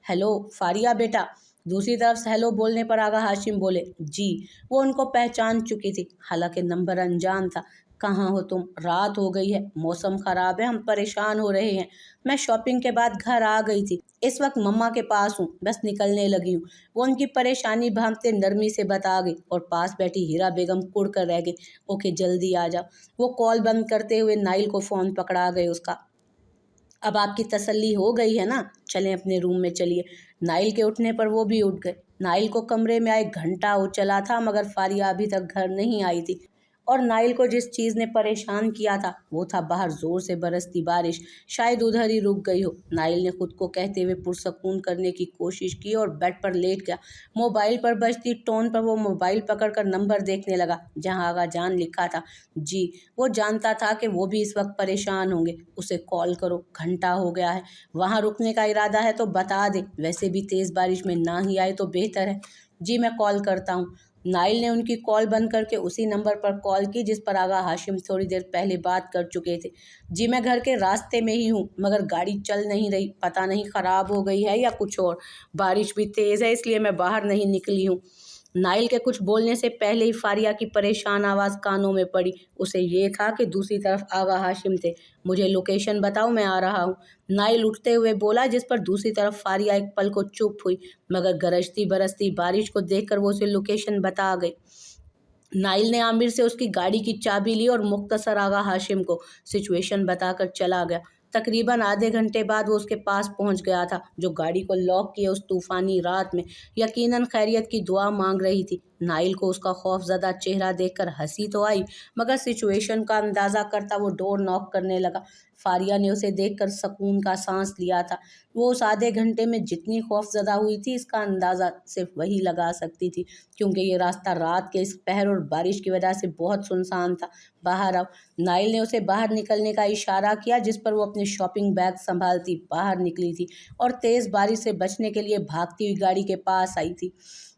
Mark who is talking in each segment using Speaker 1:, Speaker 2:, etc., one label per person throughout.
Speaker 1: Hello Faria बेटा। दूसरी तरफ से हेलो बोलने पर आगा हाशिम बोले, जी। वो उनको पहचान चुकी थी, हालांकि नंबर अनजान था। कहाँ हो तुम? रात हो गई है, मौसम खराब है, हम परेशान हो रहे हैं। मैं शॉपिंग के बाद घर आ गई थी, इस वक्त मम्मा के पास हूँ, बस निकलने लगी हूँ। वो उनकी परेशानी भांपते नरमी से बता गई और पास बैठी हीरा बेगम कुड़ कर रह गई। ओके जल्दी आ जाओ। वो कॉल बंद करते हुए नाइल को फ़ोन पकड़ा गए उसका। अब आपकी तसल्ली हो गई है ना, चलें अपने रूम में चलिए। नाइल के उठने पर वो भी उठ गए। नाइल को कमरे में आए घंटा हो चला था, मगर फारिया अभी तक घर नहीं आई थी। और नाइल को जिस चीज़ ने परेशान किया था वो था बाहर ज़ोर से बरसती बारिश। शायद उधर ही रुक गई हो। नाइल ने खुद को कहते हुए पुरसकून करने की कोशिश की और बेड पर लेट गया। मोबाइल पर बजती टोन पर वो मोबाइल पकड़कर नंबर देखने लगा जहां आगा जान लिखा था। जी। वो जानता था कि वो भी इस वक्त परेशान होंगे। उसे कॉल करो, घंटा हो गया है। वहाँ रुकने का इरादा है तो बता दे, वैसे भी तेज़ बारिश में ना ही आए तो बेहतर है। जी मैं कॉल करता हूँ। नाइल ने उनकी कॉल बंद करके उसी नंबर पर कॉल की जिस पर आगा हाशिम थोड़ी देर पहले बात कर चुके थे। जी मैं घर के रास्ते में ही हूँ, मगर गाड़ी चल नहीं रही, पता नहीं ख़राब हो गई है या कुछ और। बारिश भी तेज़ है इसलिए मैं बाहर नहीं निकली हूँ। नाइल के कुछ बोलने से पहले ही फारिया की परेशान आवाज़ कानों में पड़ी। उसे ये था कि दूसरी तरफ आगा हाशिम थे। मुझे लोकेशन बताओ, मैं आ रहा हूँ। नाइल उठते हुए बोला, जिस पर दूसरी तरफ फारिया एक पल को चुप हुई, मगर गरजती बरसती बारिश को देखकर वो उसे लोकेशन बता गई। नाइल ने आमिर से उसकी गाड़ी की चाबी ली और मुख्तसर आगा हाशिम को सिचुएशन बताकर चला गया। तकरीबन आधे घंटे बाद वो उसके पास पहुंच गया था, जो गाड़ी को लॉक किए उस तूफानी रात में यकीनन खैरियत की दुआ मांग रही थी। नाइल को उसका खौफजदा चेहरा देखकर हंसी तो आई, मगर सिचुएशन का अंदाज़ा करता वो डोर नॉक करने लगा। फारिया ने उसे देखकर सुकून का सांस लिया था। वो उस आधे घंटे में जितनी खौफजदा हुई थी इसका अंदाज़ा सिर्फ वही लगा सकती थी, क्योंकि ये रास्ता रात के इस पहर और बारिश की वजह से बहुत सुनसान था। बाहर आओ। नाइल ने उसे बाहर निकलने का इशारा किया, जिस पर वो अपने शॉपिंग बैग संभालती बाहर निकली थी और तेज़ बारिश से बचने के लिए भागती हुई गाड़ी के पास आई थी।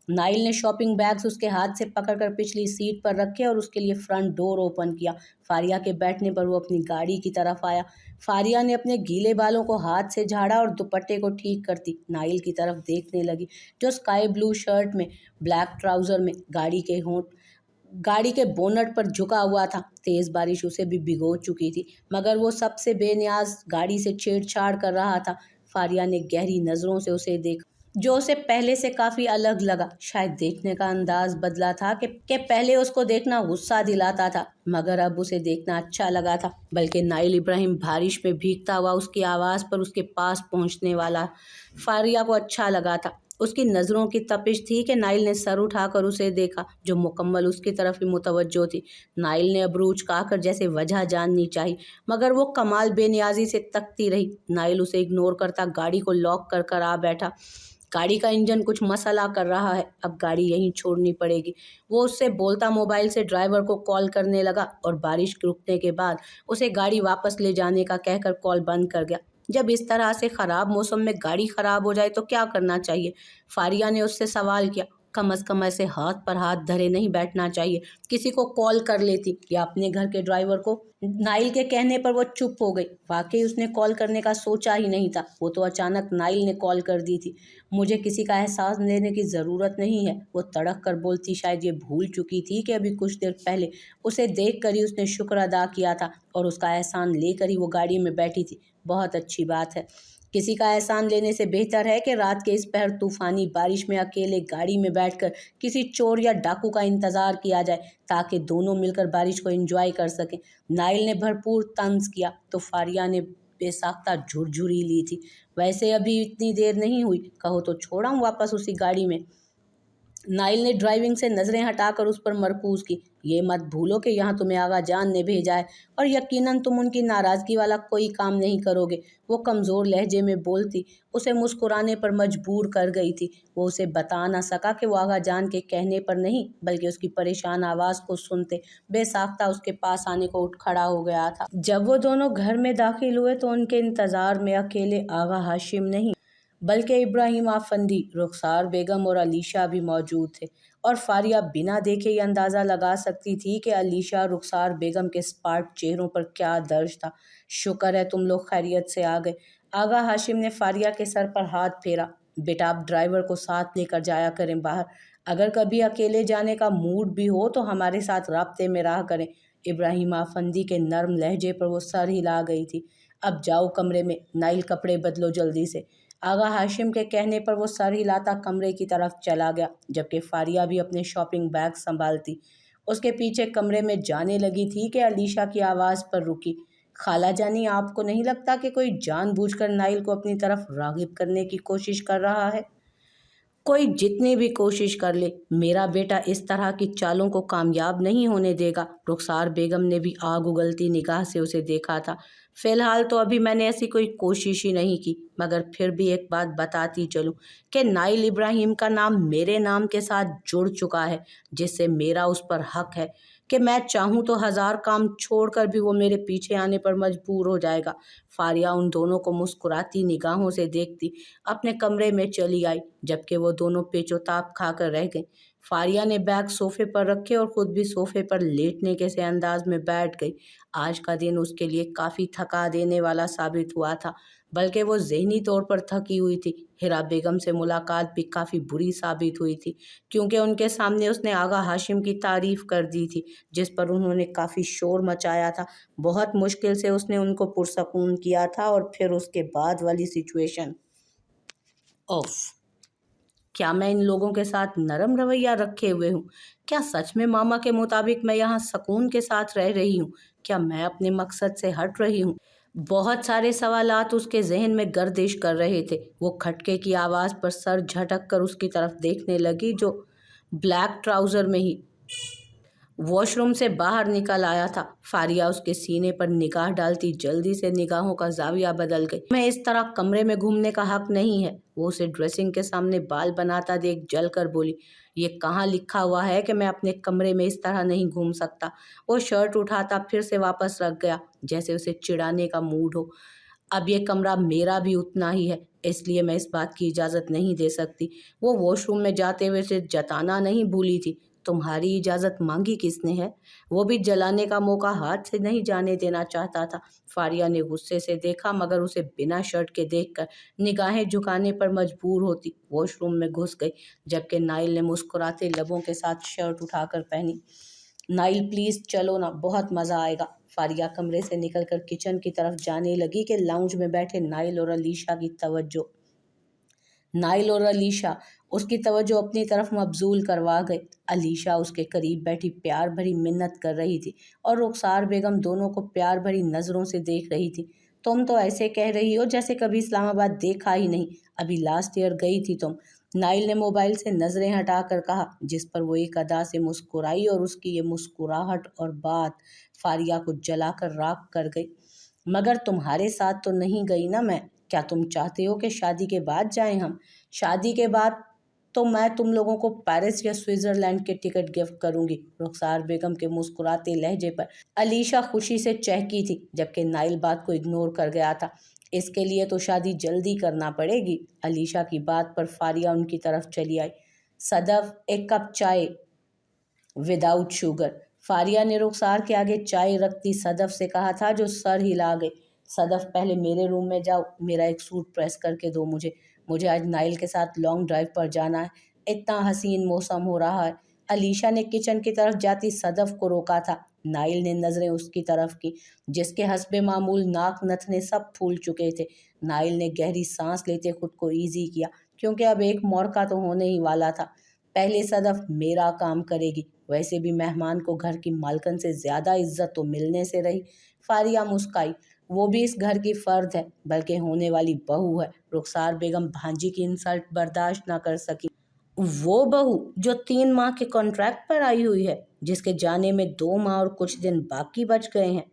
Speaker 1: नाइल ने शॉपिंग बैग्स उसके हाथ से पकड़कर पिछली सीट पर रखे और उसके लिए फ्रंट डोर ओपन किया। फारिया के बैठने पर वो अपनी गाड़ी की तरफ आया। फारिया ने अपने गीले बालों को हाथ से झाड़ा और दुपट्टे को ठीक करती नाइल की तरफ देखने लगी, जो स्काई ब्लू शर्ट में ब्लैक ट्राउज़र में गाड़ी के बोनट पर झुका हुआ था। तेज़ बारिश उसे भी भिगो चुकी थी, मगर वो सबसे बेनियाज गाड़ी से छेड़छाड़ कर रहा था। फारिया ने गहरी नज़रों से उसे देखा, जो उसे पहले से काफ़ी अलग लगा। शायद देखने का अंदाज बदला था कि पहले उसको देखना गुस्सा दिलाता था, मगर अब उसे देखना अच्छा लगा था। बल्कि नाइल इब्राहिम बारिश में भीगता हुआ उसकी आवाज़ पर उसके पास पहुंचने वाला फारिया को अच्छा लगा था। उसकी नज़रों की तपिश थी कि नाइल ने सर उठाकर उसे देखा, जो मुकम्मल उसकी तरफ ही मुतवज्जो थी। नाइल ने अबरू उचकाकर जैसे वजह जाननी चाहिए, मगर वो कमाल बेनियाजी से तकती रही। नाइल उसे इग्नोर करता गाड़ी को लॉक कर कर आ बैठा। गाड़ी का इंजन कुछ मसला कर रहा है, अब गाड़ी यहीं छोड़नी पड़ेगी। वो उससे बोलता मोबाइल से ड्राइवर को कॉल करने लगा और बारिश रुकने के बाद उसे गाड़ी वापस ले जाने का कहकर कॉल बंद कर गया। जब इस तरह से ख़राब मौसम में गाड़ी ख़राब हो जाए तो क्या करना चाहिए? फारिया ने उससे सवाल किया। कम अज़ कम ऐसे हाथ पर हाथ धरे नहीं बैठना चाहिए। किसी को कॉल कर लेती या अपने घर के ड्राइवर को। नाइल के कहने पर वो चुप हो गई। वाकई उसने कॉल करने का सोचा ही नहीं था, वो तो अचानक नाइल ने कॉल कर दी थी। मुझे किसी का एहसास देने की ज़रूरत नहीं है, वो तड़क कर बोलती। शायद ये भूल चुकी थी कि अभी कुछ देर पहले उसे देख कर ही उसने शुक्र अदा किया था और उसका एहसान लेकर ही वो गाड़ी में बैठी थी। बहुत अच्छी बात है। किसी का एहसान लेने से बेहतर है कि रात के इस पहर तूफानी बारिश में अकेले गाड़ी में बैठकर किसी चोर या डाकू का इंतज़ार किया जाए, ताकि दोनों मिलकर बारिश को एंजॉय कर सकें। नाइल ने भरपूर तंज किया तो फारिया ने बेसाख्ता झुरझुरी ली थी। वैसे अभी इतनी देर नहीं हुई, कहो तो छोड़ाऊँ वापस उसी गाड़ी में? नाइल ने ड्राइविंग से नज़रें हटाकर उस पर मरकूज़ की। ये मत भूलो कि यहाँ तुम्हें आगा जान ने भेजा है और यकीनन तुम उनकी नाराज़गी वाला कोई काम नहीं करोगे। वो कमज़ोर लहजे में बोलती उसे मुस्कुराने पर मजबूर कर गई थी। वो उसे बता ना सका कि वो आगा जान के कहने पर नहीं, बल्कि उसकी परेशान आवाज़ को सुनते बेसाख्ता उसके पास आने को उठ खड़ा हो गया था। जब वो दोनों घर में दाखिल हुए तो उनके इंतज़ार में अकेले आगा हाशिम नहीं, बल्कि इब्राहिम आफंदी, रुखसार बेगम और अलीशा भी मौजूद थे। और फारिया बिना देखे ही अंदाज़ा लगा सकती थी कि अलीशा रुखसार बेगम के स्पार्ट चेहरों पर क्या दर्ज था। शुक्र है तुम लोग खैरियत से आ गए। आगा हाशिम ने फारिया के सर पर हाथ फेरा। बेटा आप ड्राइवर को साथ लेकर जाया करें बाहर, अगर कभी अकेले जाने का मूड भी हो तो हमारे साथ राब्ते में रहा करें। इब्राहिम आफंदी के नर्म लहजे पर वो सर हिला गई थी। अब जाओ कमरे में, नाइल कपड़े बदलो जल्दी से। आगा हाशिम के कहने पर वो सर हिलाता कमरे की तरफ चला गया, जबकि फारिया भी अपने शॉपिंग बैग संभालती उसके पीछे कमरे में जाने लगी थी कि अलीशा की आवाज़ पर रुकी। खाला जानी, आपको नहीं लगता कि कोई जानबूझकर नाइल को अपनी तरफ रागिब करने की कोशिश कर रहा है? कोई जितनी भी कोशिश कर ले, मेरा बेटा इस तरह की चालों को कामयाब नहीं होने देगा। रुखसार बेगम ने भी आग उगलती निगाह से उसे देखा था। फिलहाल तो अभी मैंने ऐसी कोई कोशिश ही नहीं की, मगर फिर भी एक बात बताती चलूं कि नाइल इब्राहिम का नाम मेरे नाम के साथ जुड़ चुका है, जिससे मेरा उस पर हक है कि मैं चाहूँ तो 1000 काम छोड़कर भी वो मेरे पीछे आने पर मजबूर हो जाएगा। फारिया उन दोनों को मुस्कुराती निगाहों से देखती अपने कमरे में चली आई, जबकि वो दोनों पेचोताप खाकर रह गईं। फारिया ने बैग सोफे पर रखे और खुद भी सोफे पर लेटने के से अंदाज में बैठ गई। आज का दिन उसके लिए काफ़ी थका देने वाला साबित हुआ था, बल्कि वो ज़हनी तौर पर थकी हुई थी। हिरा बेगम से मुलाकात भी काफ़ी बुरी साबित हुई थी, क्योंकि उनके सामने उसने आगा हाशिम की तारीफ़ कर दी थी, जिस पर उन्होंने काफ़ी शोर मचाया था। बहुत मुश्किल से उसने उनको पुरसकून किया था, और फिर उसके बाद वाली सिचुएशन, ओफ! क्या मैं इन लोगों के साथ नरम रवैया रखे हुए हूँ? क्या सच में मामा के मुताबिक मैं यहाँ सकून के साथ रह रही हूँ? क्या मैं अपने मकसद से हट रही हूँ? बहुत सारे सवालात उसके जहन में गर्दिश कर रहे थे। वो खटके की आवाज़ पर सर झटक कर उसकी तरफ देखने लगी, जो ब्लैक ट्राउज़र में ही वॉशरूम से बाहर निकल आया था। फारिया उसके सीने पर निगाह डालती जल्दी से निगाहों का जाविया बदल गई। मैं इस तरह कमरे में घूमने का हक नहीं है। वो उसे ड्रेसिंग के सामने बाल बनाता देख जलकर बोली, ये कहाँ लिखा हुआ है कि मैं अपने कमरे में इस तरह नहीं घूम सकता? वो शर्ट उठाता फिर से वापस रख गया, जैसे उसे चिढ़ाने का मूड हो। अब ये कमरा मेरा भी उतना ही है, इसलिए मैं इस बात की इजाज़त नहीं दे सकती। वो वॉशरूम में जाते हुए उसे जताना नहीं भूली थी, तुम्हारी इजाज़त मांगी किसने है? वो भी जलाने का मौका हाथ से नहीं जाने देना चाहता था। फारिया ने गुस्से से देखा, मगर उसे बिना शर्ट के देखकर निगाहें झुकाने पर मजबूर होती वॉशरूम में घुस गई, जबकि नाइल ने मुस्कुराते लबों के साथ शर्ट उठाकर पहनी। नाइल प्लीज़ चलो ना, बहुत मज़ा आएगा। फारिया कमरे से निकलकर किचन की तरफ जाने लगी कि लाउंज में बैठे नाइल और अलीशा उसकी तवज्जो अपनी तरफ मबजूल करवा गए। अलीशा उसके करीब बैठी प्यार भरी मिन्नत कर रही थी, और रुखसार बेगम दोनों को प्यार भरी नज़रों से देख रही थी। तुम तो ऐसे कह रही हो जैसे कभी इस्लामाबाद देखा ही नहीं, अभी लास्ट ईयर गई थी तुम। नाइल ने मोबाइल से नज़रें हटाकर कहा, जिस पर वो एक अदा से मुस्कुराई, और उसकी ये मुस्कुराहट और बात फारिया को जलाकर राख कर गई। मगर तुम्हारे साथ तो नहीं गई ना मैं। क्या तुम चाहते हो कि शादी के बाद जाएं हम? शादी के बाद तो मैं तुम लोगों को पेरिस या स्विट्ज़रलैंड के टिकट गिफ्ट करूंगी। रुखसार बेगम के मुस्कुराते लहजे पर अलीशा खुशी से चहकी थी, जबकि नाइल बात को इग्नोर कर गया था। इसके लिए तो शादी जल्दी करना पड़ेगी। अलीशा की बात पर फारिया उनकी तरफ चली आई। सदफ, एक कप चाय विदाउट शुगर। फारिया ने रुखसार के आगे चाय रखती सदफ से कहा था, जो सर हिला गई। सदफ, पहले मेरे रूम में जाओ, मेरा एक सूट प्रेस करके दो मुझे। मुझे आज नाइल के साथ लॉन्ग ड्राइव पर जाना है। इतना हसीन मौसम हो रहा है। अलीशा ने किचन की तरफ जाती सदफ को रोका था। नाइल ने नज़रें उसकी तरफ की, जिसके हस्बे मामूल नाक नथने सब फूल चुके थे। नाइल ने गहरी सांस लेते खुद को ईजी किया, क्योंकि अब एक मौका तो होने ही वाला था। पहले सदफ मेरा काम करेगी, वैसे भी मेहमान को घर की मालकन से ज़्यादा इज्जत तो मिलने से रही। फारिया मुस्काई, वो भी इस घर की फ़र्द है, बल्कि होने वाली बहू है। रुखसार बेगम भांजी की इंसल्ट बर्दाश्त ना कर सकी। वो बहू जो 3 माह के कॉन्ट्रैक्ट पर आई हुई है, जिसके जाने में 2 माह और कुछ दिन बाकी बच गए हैं,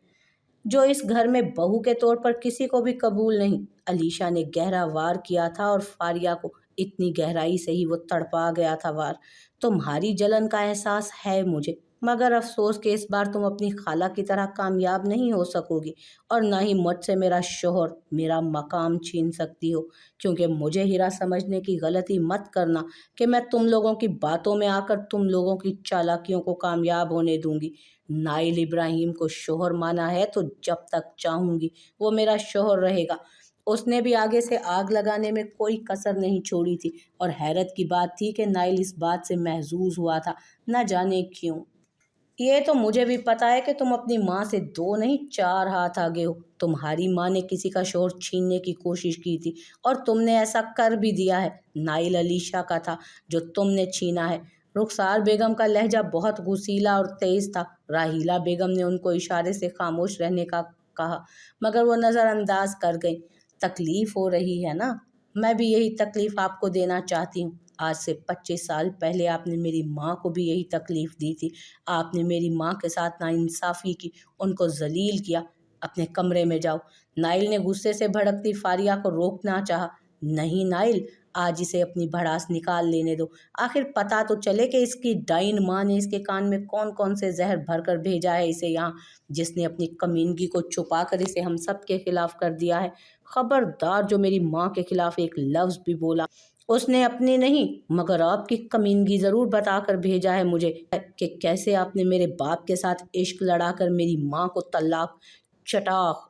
Speaker 1: जो इस घर में बहू के तौर पर किसी को भी कबूल नहीं। अलीशा ने गहरा वार किया था, और फारिया को इतनी गहराई से ही वो तड़पा गया था वार। तुम्हारी जलन का एहसास है मुझे, मगर अफसोस कि इस बार तुम अपनी खाला की तरह कामयाब नहीं हो सकोगी, और ना ही मुझसे मेरा शोहर, मेरा मकाम छीन सकती हो। क्योंकि मुझे हीरा समझने की गलती मत करना कि मैं तुम लोगों की बातों में आकर तुम लोगों की चालाकियों को कामयाब होने दूंगी। नाइल इब्राहिम को शोहर माना है तो जब तक चाहूँगी वो मेरा शोहर रहेगा। उसने भी आगे से आग लगाने में कोई कसर नहीं छोड़ी थी। और हैरत की बात थी कि नाइल इस बात से महजूज हुआ था, न जाने क्यों। ये तो मुझे भी पता है कि तुम अपनी माँ से 2 नहीं 4 हाथ आगे हो। तुम्हारी माँ ने किसी का शोहर छीनने की कोशिश की थी और तुमने ऐसा कर भी दिया है। नाइल अलीशा का था जो तुमने छीना है। रुखसार बेगम का लहजा बहुत गुस्सीला और तेज था। राहीला बेगम ने उनको इशारे से खामोश रहने का कहा, मगर वो नज़रअंदाज कर गई। तकलीफ हो रही है ना? मैं भी यही तकलीफ आपको देना चाहती हूँ। आज से 25 साल पहले आपने मेरी माँ को भी यही तकलीफ दी थी। आपने मेरी माँ के साथ नाइंसाफ़ी की, उनको ज़लील किया। अपने कमरे में जाओ। नाइल ने गुस्से से भड़कती फारिया को रोकना चाहा। नहीं नाइल, आज इसे अपनी भड़ास निकाल लेने दो। आखिर पता तो चले कि इसकी डाइन माँ ने इसके कान में कौन कौन से जहर भरकर भेजा है इसे यहाँ, जिसने अपनी कमीनगी को छुपा कर इसे हम सब के खिलाफ कर दिया है। खबरदार जो मेरी माँ के खिलाफ एक लफ्ज़ भी बोला। उसने अपनी नहीं मगर आपकी कमीनगी ज़रूर बताकर भेजा है मुझे कि कैसे आपने मेरे बाप के साथ इश्क लड़ाकर मेरी माँ को तलाक चटाक।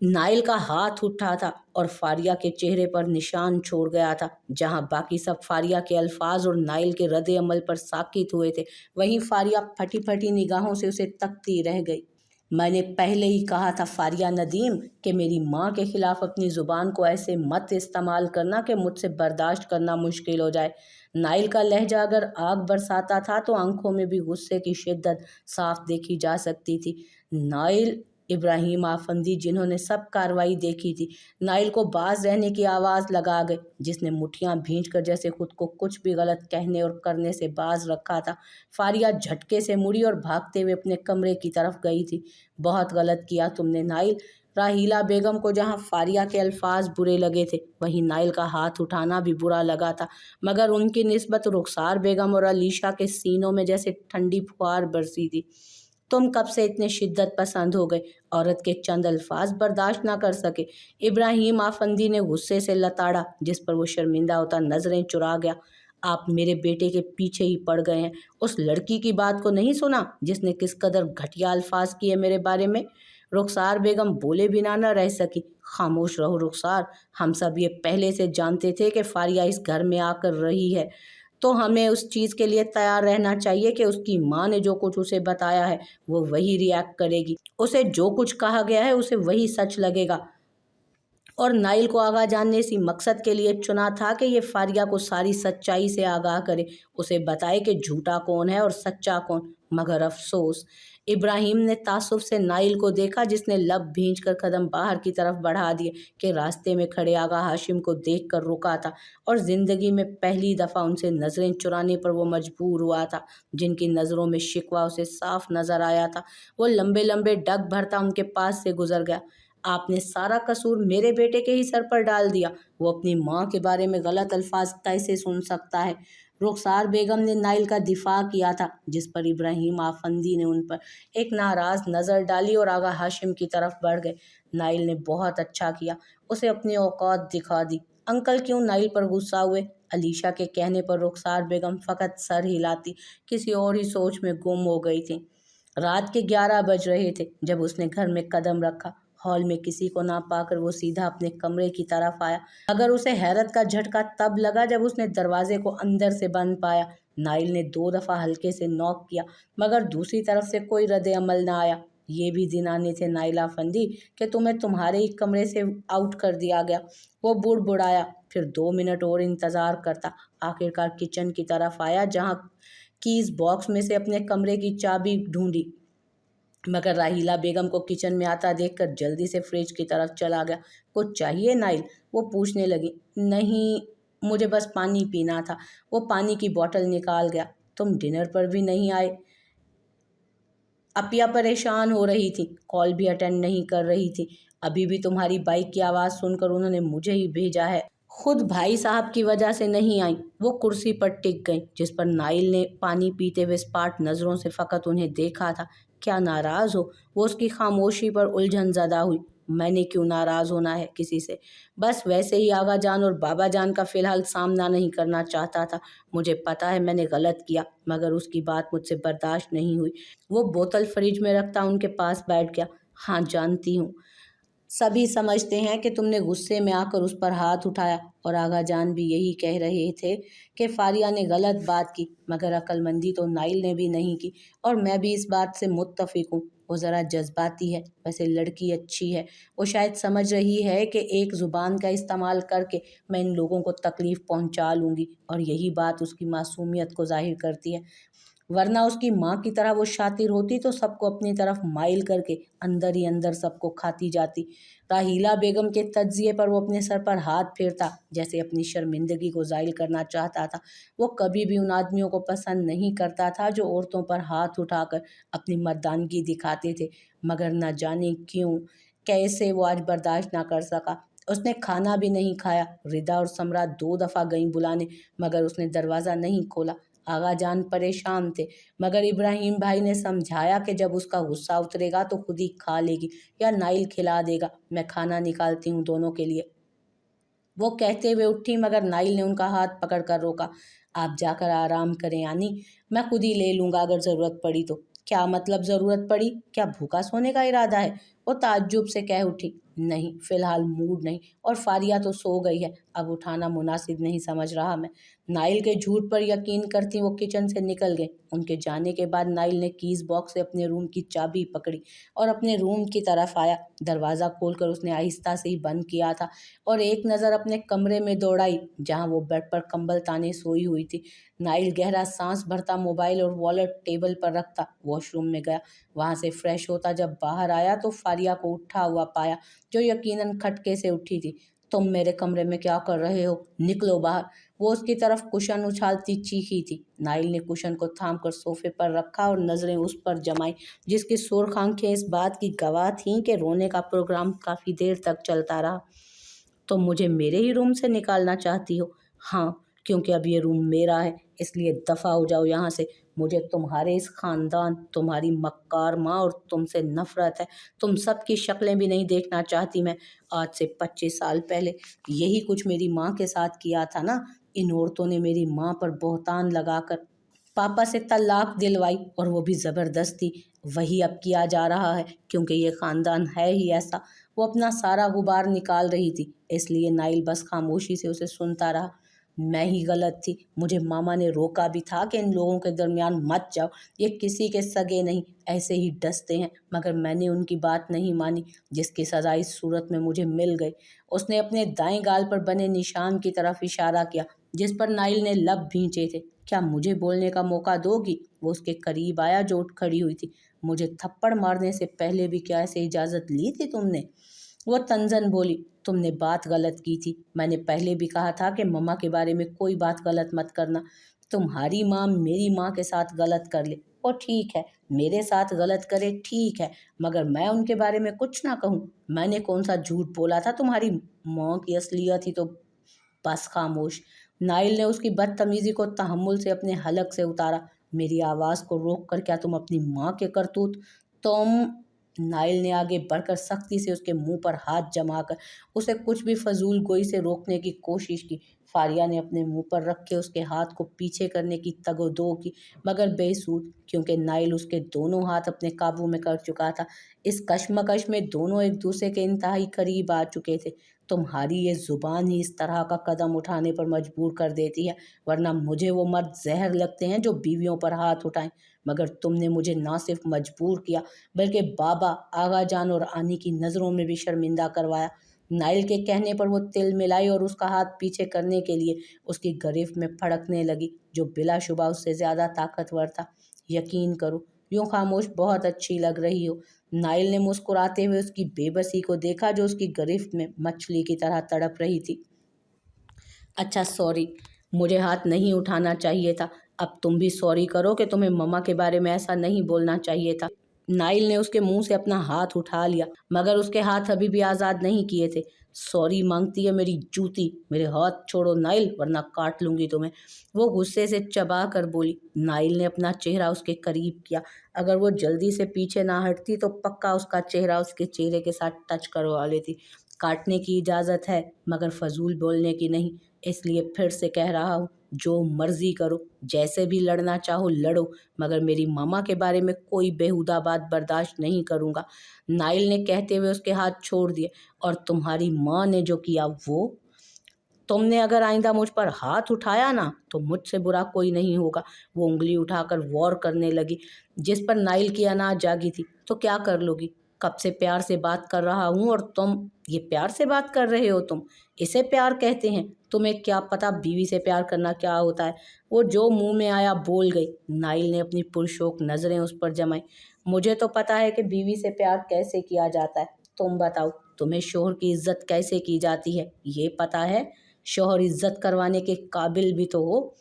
Speaker 1: नाइल का हाथ उठा था और फारिया के चेहरे पर निशान छोड़ गया था। जहां बाकी सब फारिया के अल्फाज और नाइल के रद्द अमल पर साकित हुए थे, वहीं फारिया फटी फटी निगाहों से उसे तकती रह गई। मैंने पहले ही कहा था फारिया नदीम कि मेरी माँ के खिलाफ अपनी ज़ुबान को ऐसे मत इस्तेमाल करना कि मुझसे बर्दाश्त करना मुश्किल हो जाए। नाइल का लहजा अगर आग बरसाता था तो आंखों में भी गुस्से की शिद्दत साफ देखी जा सकती थी। नाइल, इब्राहिम आफंदी जिन्होंने सब कार्रवाई देखी थी, नाइल को बाज रहने की आवाज़ लगा गए, जिसने मुठ्ठियां भींच कर जैसे खुद को कुछ भी गलत कहने और करने से बाज रखा था। फारिया झटके से मुड़ी और भागते हुए अपने कमरे की तरफ गई थी। बहुत गलत किया तुमने नाइल। राहीला बेगम को जहां फारिया के अल्फाज बुरे लगे थे, वहीं नाइल का हाथ उठाना भी बुरा लगा था, मगर उनकी निस्बत रुखसार बेगम और अलीशा के सीनों में जैसे ठंडी फुहार बरसी थी। तुम कब से इतने शिद्दत पसंद हो गए? औरत के चंद अल्फाज बर्दाश्त ना कर सके। इब्राहिम आफंदी ने गुस्से से लताड़ा, जिस पर वो शर्मिंदा होता नजरें चुरा गया। आप मेरे बेटे के पीछे ही पड़ गए हैं। उस लड़की की बात को नहीं सुना जिसने किस कदर घटिया अल्फाज किए मेरे बारे में? रुखसार बेगम बोले बिना न रह सकी। खामोश रहो रुखसार, हम सब ये पहले से जानते थे कि फारिया इस घर में आकर रही है, तो हमें उस चीज़ के लिए तैयार रहना चाहिए कि उसकी माँ ने जो कुछ उसे बताया है वो वही रिएक्ट करेगी। उसे जो कुछ कहा गया है उसे वही सच लगेगा। और नाइल को आगाह जानने इसी मकसद के लिए चुना था कि ये फारिया को सारी सच्चाई से आगाह करे, उसे बताए कि झूठा कौन है और सच्चा कौन। मगर अफसोस, इब्राहिम ने तासुब से नाइल को देखा, जिसने लब भींच कर कदम बाहर की तरफ बढ़ा दिए कि रास्ते में खड़े आगा हाशिम को देख कर रुका था और ज़िंदगी में पहली दफ़ा उनसे नज़रें चुराने पर वो मजबूर हुआ था। जिनकी नज़रों में शिकवा उसे साफ नज़र आया था, वो लंबे लंबे डग भरता उनके पास से गुजर गया। आपने सारा कसूर मेरे बेटे के ही सर पर डाल दिया। वो अपनी माँ के बारे में गलत अल्फाज कैसे सुन सकता है? रुखसार बेगम ने नाइल का दिफा किया था, जिस पर इब्राहिम आफंदी ने उन पर एक नाराज़ नज़र डाली और आगा हाशिम की तरफ बढ़ गए। नाइल ने बहुत अच्छा किया, उसे अपनी औकात दिखा दी। अंकल क्यों नाइल पर गुस्सा हुए? अलीशा के कहने पर रुखसार बेगम फ़कत सर हिलाती किसी और ही सोच में गुम हो गई थी। रात के 11 बज रहे थे जब उसने घर में कदम रखा। हॉल में किसी को ना पाकर वो सीधा अपने कमरे की तरफ आया, मगर उसे हैरत का झटका तब लगा जब उसने दरवाजे को अंदर से बंद पाया। नाइल ने 2 दफ़ा हल्के से नॉक किया, मगर दूसरी तरफ से कोई रद्द अमल ना आया। ये भी दिन आने थे नाइला फंदी कि तुम्हें तुम्हारे ही कमरे से आउट कर दिया गया। वो बुड़बुड़ाया, फिर 2 मिनट और इंतज़ार करता। आखिरकार किचन की तरफ आया, जहाँ कीज़ बॉक्स में से अपने कमरे की चाबी ढूंढी, मगर राहीला बेगम को किचन में आता देखकर जल्दी से फ्रिज की तरफ चला गया। कुछ चाहिए नाइल? वो पूछने लगी। नहीं, मुझे बस पानी पीना था। वो पानी की बोतल निकाल गया। तुम डिनर पर भी नहीं आए? अपिया परेशान हो रही थी, कॉल भी अटेंड नहीं कर रही थी। अभी भी तुम्हारी बाइक की आवाज़ सुनकर उन्होंने मुझे ही भेजा है। खुद भाई साहब की वजह से नहीं आई। वो कुर्सी पर टिक गई, जिस पर नाइल ने पानी पीते हुए स्पाट नज़रों से फ़कत उन्हें देखा था। क्या नाराज़ हो? वो उसकी खामोशी पर उलझन ज़दा हुई। मैंने क्यों नाराज़ होना है किसी से? बस वैसे ही आगा जान और बाबा जान का फ़िलहाल सामना नहीं करना चाहता था। मुझे पता है मैंने गलत किया, मगर उसकी बात मुझसे बर्दाश्त नहीं हुई। वो बोतल फ्रिज में रखता उनके पास बैठ गया। हाँ जानती हूँ, सभी समझते हैं कि तुमने गुस्से में आकर उस पर हाथ उठाया, और आगा जान भी यही कह रहे थे कि फारिया ने गलत बात की, मगर अक्लमंदी तो नाइल ने भी नहीं की, और मैं भी इस बात से मुत्तफिक हूँ। वो ज़रा जज्बाती है, वैसे लड़की अच्छी है। वो शायद समझ रही है कि एक ज़ुबान का इस्तेमाल करके मैं इन लोगों को तकलीफ़ पहुँचा लूँगी, और यही बात उसकी मासूमियत को ज़ाहिर करती है। वरना उसकी माँ की तरह वो शातिर होती तो सबको अपनी तरफ माइल करके अंदर ही अंदर सबको खाती जाती। राहीला बेगम के तज्जिए पर वो अपने सर पर हाथ फेरता, जैसे अपनी शर्मिंदगी को ज़ाहिर करना चाहता था। वो कभी भी उन आदमियों को पसंद नहीं करता था जो औरतों पर हाथ उठाकर अपनी मर्दानगी दिखाते थे, मगर न जाने क्यों कैसे वो आज बर्दाश्त ना कर सका। उसने खाना भी नहीं खाया। रिदा और समरा 2 दफ़ा गईं बुलाने, मगर उसने दरवाज़ा नहीं खोला। आगा जान परेशान थे, मगर इब्राहिम भाई ने समझाया कि जब उसका गुस्सा उतरेगा तो खुद ही खा लेगी या नाइल खिला देगा। मैं खाना निकालती हूँ दोनों के लिए, वो कहते हुए उठी, मगर नाइल ने उनका हाथ पकड़कर रोका। आप जाकर आराम करें आनी, मैं खुद ही ले लूँगा अगर ज़रूरत पड़ी तो। क्या मतलब ज़रूरत पड़ी? क्या भूखा सोने का इरादा है? वो ताज्जुब से कह उठी। नहीं, फ़िलहाल मूड नहीं, और फारिया तो सो गई है, अब उठाना मुनासिब नहीं समझ रहा मैं। नाइल के झूठ पर यकीन करती वो किचन से निकल गए। उनके जाने के बाद नाइल ने कीज़ बॉक्स से अपने रूम की चाबी पकड़ी और अपने रूम की तरफ आया। दरवाज़ा खोलकर उसने आहिस्ता से ही बंद किया था, और एक नज़र अपने कमरे में दौड़ाई जहां वो बेड पर कंबल ताने सोई हुई थी। नाइल गहरा सांस भरता मोबाइल और वॉलेट टेबल पर रखता वॉशरूम में गया। वहां से फ्रेश होता जब बाहर आया तो फारिया को उठा हुआ पाया, जो यकीनन खटके से उठी थी। तुम मेरे कमरे में क्या कर रहे हो? निकलो बाहर! वो उसकी तरफ कुशन उछालती चीखी थी। नाइल ने कुशन को थामकर सोफे पर रखा और नजरें उस पर जमाई, जिसकी सुर्ख आंखें इस बात की गवाह थीं कि रोने का प्रोग्राम काफी देर तक चलता रहा। तो मुझे मेरे ही रूम से निकालना चाहती हो? हाँ, क्योंकि अब ये रूम मेरा है, इसलिए दफ़ा हो जाओ यहाँ से। मुझे तुम्हारे इस ख़ानदान, तुम्हारी मक्कार माँ और तुमसे नफ़रत है। तुम सबकी शक्लें भी नहीं देखना चाहती मैं। आज से 25 साल पहले यही कुछ मेरी माँ के साथ किया था ना। इन औरतों ने मेरी माँ पर बहतान लगाकर पापा से तलाक दिलवाई, और वो भी ज़बरदस्ती। वही अब किया जा रहा है, क्योंकि ये ख़ानदान है ही ऐसा। वो अपना सारा गुबार निकाल रही थी, इसलिए नाइल बस खामोशी से उसे सुनता रहा। मैं ही गलत थी, मुझे मामा ने रोका भी था कि इन लोगों के दरमियान मत जाओ, ये किसी के सगे नहीं, ऐसे ही डसते हैं, मगर मैंने उनकी बात नहीं मानी, जिसकी सज़ा इस सूरत में मुझे मिल गई। उसने अपने दाएं गाल पर बने निशान की तरफ इशारा किया, जिस पर नाइल ने लब भींचे थे। क्या मुझे बोलने का मौका दोगी? वो उसके करीब आया जो उठ खड़ी हुई थी। मुझे थप्पड़ मारने से पहले भी क्या ऐसे इजाज़त ली थी तुमने? वो तंजन बोली, तुमने बात गलत की थी। मैंने पहले भी कहा था कि मम्मा के बारे में कोई बात गलत मत करना। तुम्हारी माँ मेरी माँ के साथ गलत कर ले वो ठीक है, मेरे साथ गलत करे ठीक है, मगर मैं उनके बारे में कुछ ना कहूँ। मैंने कौन सा झूठ बोला था? तुम्हारी माँ की असलियत ही तो। बस खामोश। नाइल ने उसकी बदतमीजी को तहम्मुल से अपने हलक से उतारा। मेरी आवाज़ को रोक कर क्या तुम अपनी माँ के करतूत? तुम। नाइल ने आगे बढ़कर सख्ती से उसके मुंह पर हाथ जमाकर उसे कुछ भी फजूल गोई से रोकने की कोशिश की। फारिया ने अपने मुंह पर रखे उसके हाथ को पीछे करने की तगोदो की, मगर बेसूद, क्योंकि नाइल उसके दोनों हाथ अपने काबू में कर चुका था। इस कश्मकश में दोनों एक दूसरे के इंतहाई करीब आ चुके थे। तुम्हारी ये ज़ुबान ही इस तरह का कदम उठाने पर मजबूर कर देती है, वरना मुझे वो मर्द ज़हर लगते हैं जो बीवियों पर हाथ उठाएं। मगर तुमने मुझे ना सिर्फ मजबूर किया, बल्कि बाबा, आगा जान और आनी की नज़रों में भी शर्मिंदा करवाया। नाइल के कहने पर वो तिल मिलाई और उसका हाथ पीछे करने के लिए उसकी गिरफ्त में फड़कने लगी, जो बिलाशुबा उससे ज़्यादा ताकतवर था। यकीन करो, यूं खामोश बहुत अच्छी लग रही हो। नाइल ने मुस्कुराते हुए उसकी बेबसी को देखा, जो उसकी गिरफ्त में मछली की तरह तड़प रही थी। अच्छा सॉरी, मुझे हाथ नहीं उठाना चाहिए था। अब तुम भी सॉरी करो कि तुम्हें मम्मा के बारे में ऐसा नहीं बोलना चाहिए था। नाइल ने उसके मुंह से अपना हाथ उठा लिया, मगर उसके हाथ अभी भी आज़ाद नहीं किए थे। सॉरी मांगती है मेरी जूती, मेरे हाथ छोड़ो नाइल, वरना काट लूंगी तुम्हें। वो गुस्से से चबा कर बोली। नाइल ने अपना चेहरा उसके करीब किया। अगर वो जल्दी से पीछे ना हटती तो पक्का उसका चेहरा उसके चेहरे के साथ टच करवा लेती। काटने की इजाज़त है मगर फजूल बोलने की नहीं, इसलिए फिर से कह रहा हूँ, जो मर्जी करो, जैसे भी लड़ना चाहो लड़ो, मगर मेरी मामा के बारे में कोई बेहुदा बात बर्दाश्त नहीं करूँगा। नाइल ने कहते हुए उसके हाथ छोड़ दिए। और तुम्हारी माँ ने जो किया वो? तुमने अगर आइंदा मुझ पर हाथ उठाया ना तो मुझसे बुरा कोई नहीं होगा। वो उंगली उठाकर वॉर करने लगी, जिस पर नाइल की अनाज जागी थी। तो क्या कर लोगी? कब से प्यार से बात कर रहा हूँ और तुम ये प्यार से बात कर रहे हो? तुम इसे प्यार कहते हैं? तुम्हें क्या पता बीवी से प्यार करना क्या होता है? वो जो मुंह में आया बोल गई। नाइल ने अपनी पुरशोक नजरें उस पर जमाई। मुझे तो पता है कि बीवी से प्यार कैसे किया जाता है। तुम बताओ, तुम्हें शोहर की इज्जत कैसे की जाती है ये पता है? शोहर इज्जत करवाने के काबिल भी तो हो,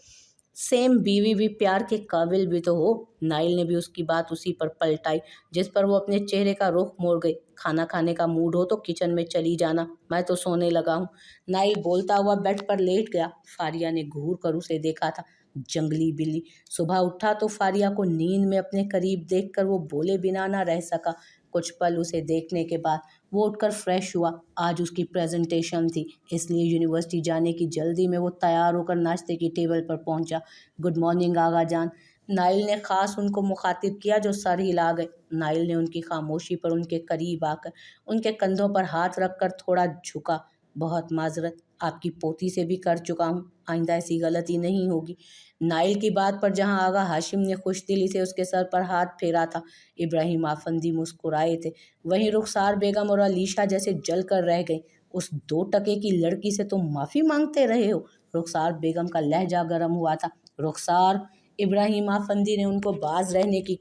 Speaker 1: सेम बीवी भी प्यार के काबिल भी तो हो। नाइल ने भी उसकी बात उसी पर पलटाई, जिस पर वो अपने चेहरे का रुख मोड़ गई। खाना खाने का मूड हो तो किचन में चली जाना, मैं तो सोने लगा हूँ। नाइल बोलता हुआ बेड पर लेट गया। फारिया ने घूर कर उसे देखा था। जंगली बिल्ली। सुबह उठा तो फारिया को नींद में अपने करीब देखकर वो बोले बिना ना रह सका। कुछ पल उसे देखने के बाद वो उठकर फ्रेश हुआ। आज उसकी प्रेजेंटेशन थी, इसलिए यूनिवर्सिटी जाने की जल्दी में वो तैयार होकर नाश्ते की टेबल पर पहुंचा। गुड मॉर्निंग आगा जान, नाइल ने खास उनको मुखातिब किया, जो सर हिला गए। नाइल ने उनकी खामोशी पर उनके करीब आकर उनके कंधों पर हाथ रखकर थोड़ा झुका। बहुत माजरत, आपकी पोती से भी कर चुका हूँ, आइंदा ऐसी गलती नहीं होगी। नाइल की बात पर जहां आगा हाशिम ने खुशदिली से उसके सर पर हाथ फेरा था, इब्राहिम आफंदी मुस्कुराए थे। वहीं रुखसार बेगम और अलीशा जैसे जल कर रह गई। उस 2 टके की लड़की से तुम माफ़ी मांगते रहे हो? रुखसार बेगम का लहजा गर्म हुआ था। रुखसार, इब्राहिम आफंदी ने उनको बाज रहने की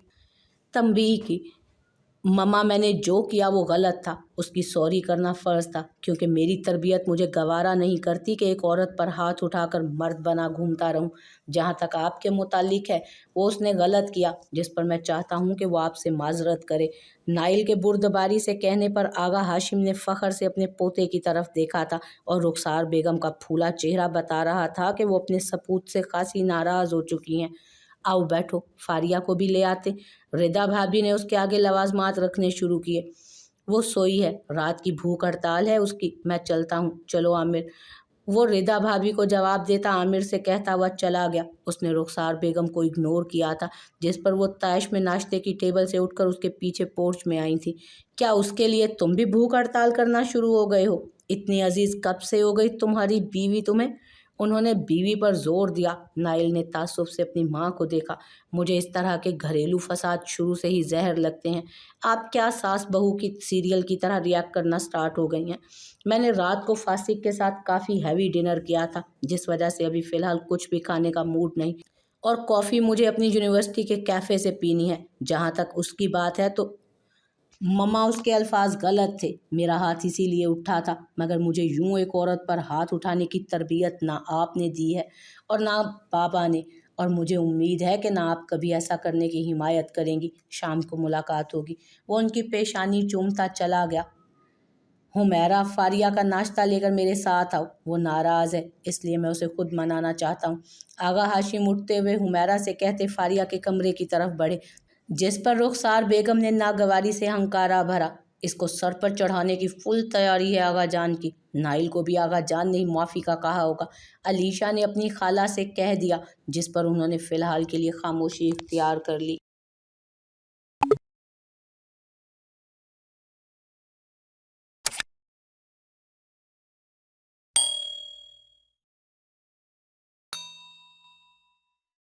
Speaker 1: तंबीह की। मम्मा, मैंने जो किया वो गलत था, उसकी सॉरी करना फ़र्ज़ था, क्योंकि मेरी तरबियत मुझे गवारा नहीं करती कि एक औरत पर हाथ उठाकर मर्द बना घूमता रहूं। जहाँ तक आपके मुतालिक है, वो उसने गलत किया, जिस पर मैं चाहता हूँ कि वो आपसे माजरत करे। नाइल के बुर्दबारी से कहने पर आगा हाशिम ने फ़ख्र से अपने पोते की तरफ देखा था, और रुखसार बेगम का फूला चेहरा बता रहा था कि वो अपने सपूत से खासी नाराज़ हो चुकी हैं। आओ बैठो, फारिया को भी ले आते। रिदा भाभी ने उसके आगे लवाजमात रखने शुरू किए। वो सोई है, रात की भूख हड़ताल है उसकी, मैं चलता हूँ, चलो आमिर। वो रिदा भाभी को जवाब देता आमिर से कहता हुआ चला गया। उसने रुखसार बेगम को इग्नोर किया था, जिस पर वो तैश में नाश्ते की टेबल से उठकर उसके पीछे पोर्च में आई थी। क्या उसके लिए तुम भी भूख हड़ताल करना शुरू हो गए हो? इतनी अजीज कब से हो गई तुम्हारी बीवी तुम्हें? उन्होंने बीवी पर जोर दिया। नाइल ने तासुब से अपनी माँ को देखा। मुझे इस तरह के घरेलू फसाद शुरू से ही जहर लगते हैं। आप क्या सास बहू की सीरियल की तरह रिएक्ट करना स्टार्ट हो गई हैं? मैंने रात को फासिक के साथ काफ़ी हैवी डिनर किया था, जिस वजह से अभी फ़िलहाल कुछ भी खाने का मूड नहीं, और कॉफ़ी मुझे अपनी यूनिवर्सिटी के कैफ़े से पीनी है। जहाँ तक उसकी बात है तो मम्मा, उसके अल्फाज गलत थे, मेरा हाथ इसीलिए उठा था, मगर मुझे यूं एक औरत पर हाथ उठाने की तरबियत ना आपने दी है और ना पापा ने, और मुझे उम्मीद है कि ना आप कभी ऐसा करने की हिमायत करेंगी। शाम को मुलाकात होगी। वो उनकी पेशानी चूमता चला गया। हुमैरा, फारिया का नाश्ता लेकर मेरे साथ आओ। वो नाराज़ है, इसलिए मैं उसे खुद मनाना चाहता हूँ। आगा हाशिम उठते हुए हुमैरा से कहते फारिया के कमरे की तरफ बढ़े, जिस पर रुखसार बेगम ने नागवारी से हंकारा भरा। इसको सर पर चढ़ाने की फुल तैयारी है आगा जान की। नाइल को भी आगा जान ने माफ़ी का कहा होगा। अलीशा ने अपनी खाला से कह दिया, जिस पर उन्होंने फ़िलहाल के लिए खामोशी इख्तियार कर ली।